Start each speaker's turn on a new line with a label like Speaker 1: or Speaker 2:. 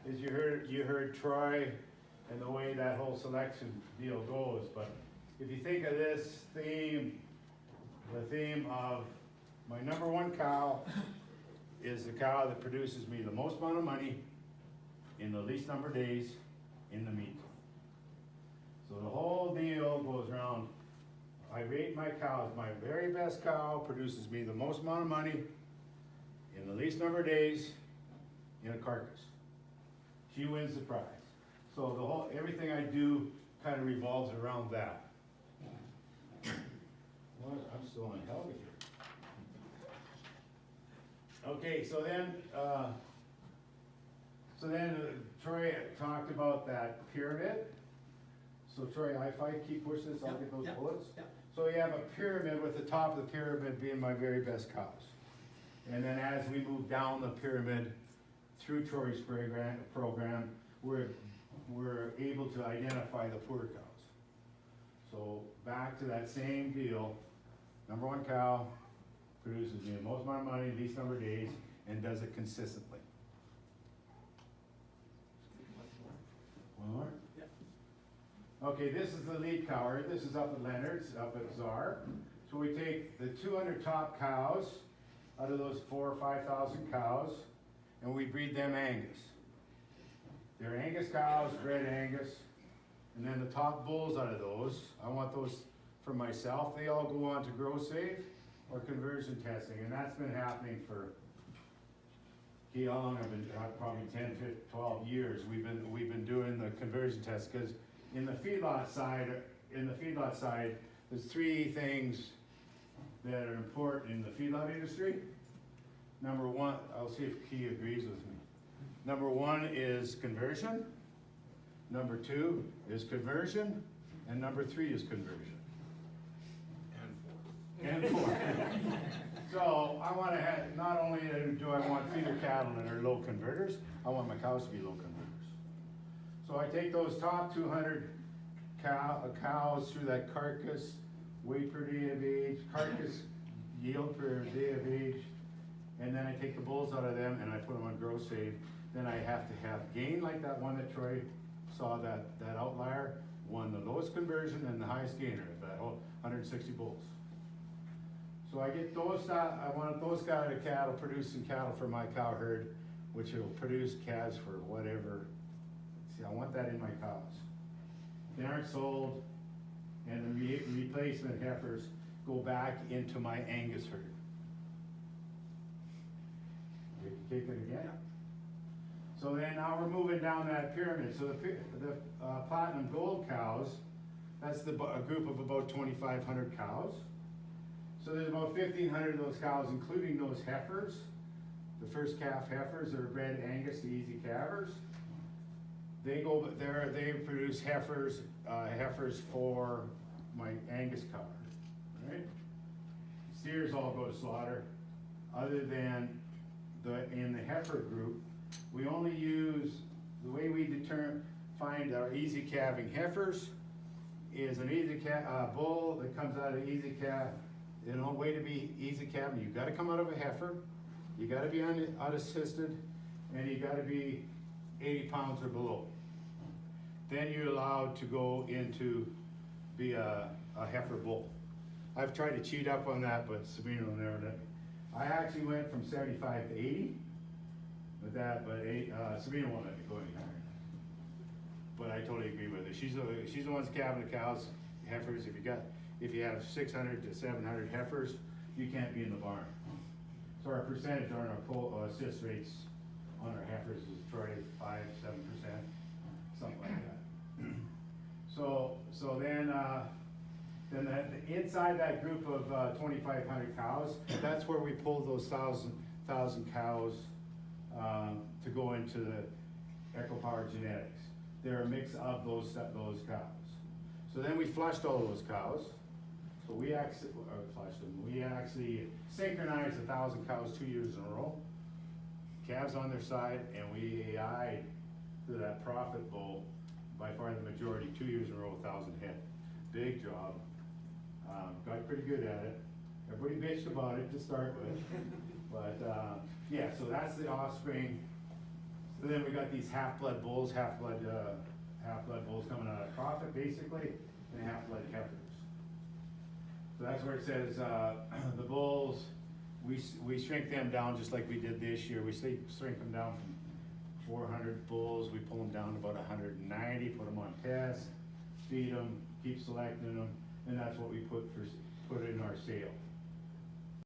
Speaker 1: is you heard Troy and the way that whole selection deal goes, but if you think of this theme, the theme of my number one cow is the cow that produces me the most amount of money in the least number of days in the meat. So the whole deal goes around, I rate my cows, my very best cow produces me the most amount of money in the least number of days in a carcass. She wins the prize. So everything I do kind of revolves around that. What? I'm still on Helga here. Okay, so then Troy talked about that pyramid. So Troy, if I keep pushing this, I'll get those bullets.
Speaker 2: Yep.
Speaker 1: So you have a pyramid with the top of the pyramid being my very best cows. And then as we move down the pyramid through Troy's program, we're able to identify the poor cows. So back to that same deal, number one cow produces me the most amount of money, least number of days, and does it consistently. One more?
Speaker 2: Yeah.
Speaker 1: Okay, this is the lead cow. This is up at Leonard's, up at Czar. So we take the 200 top cows out of those 4,000 or 5,000 cows, and we breed them Angus. They're Angus cows, bred Angus, and then the top bulls out of those, I want those for myself. They all go on to Grow Safe or conversion testing, and that's been happening for, how long I've been, probably 10, 15, 12 years. We've been doing the conversion test, because in the feedlot side, there's three things that are important in the feedlot industry. Number one, I'll see if Key agrees with me. Number one is conversion. Number two is conversion. And number three is conversion. And four. So I want to have, not only do I want feeder cattle that are low converters, I want my cows to be low converters. So I take those top 200 cows through that carcass, weight per day of age, carcass yield per day of age, and then I take the bulls out of them and I put them on Grow Safe. Then I have to have gain like that one that Troy saw, that outlier, won the lowest conversion and the highest gainer, that 160 bulls. So I get those, I want those kind of cattle producing cattle for my cow herd, which will produce calves for whatever. See, I want that in my cows. They aren't sold, and the replacement heifers go back into my Angus herd. We can take it again. So then now we're moving down that pyramid. So the platinum gold cows, that's a group of about 2,500 cows. So there's about 1,500 of those cows, including those heifers, the first calf heifers that are bred Angus, the easy calvers. They produce heifers for my Angus cow, right? Steers all go to slaughter, other than in the heifer group, we only use, the way we find our easy calving heifers is an easy bull that comes out of easy calf. The only way to be easy calving, you've got to come out of a heifer, you got to be unassisted, and you got to be 80 pounds or below. Then you're allowed to go into be a heifer bull. I've tried to cheat up on that, but Sabrina will never let me. I actually went from 75 to 80 with that, but Sabrina won't let me go any higher. But I totally agree with her. She's the one that's calving the cows, heifers. If you have 600 to 700 heifers, you can't be in the barn. So our percentage on our assist rates on our heifers is probably 5-7%, something like that. So then inside that group of 2,500 cows, that's where we pull those thousand cows to go into the EcoPower genetics. They're a mix of those cows. So then we flushed all those cows. So we actually flushed them. We actually synchronized 1,000 cows 2 years in a row. Calves on their side, and we AI'd to that profit bull by far the majority 2 years in a row, 1,000 head. Big job. Got pretty good at it. Everybody bitched about it to start with. But yeah, so that's the offspring Then we got these half-blood bulls, half-blood bulls coming out of Crawford, basically, and half-blood heifers. So that's where it says, the bulls, we shrink them down just like we did this year. We shrink them down from 400 bulls, we pull them down to about 190, put them on test, feed them, keep selecting them, and that's what we put in our sale.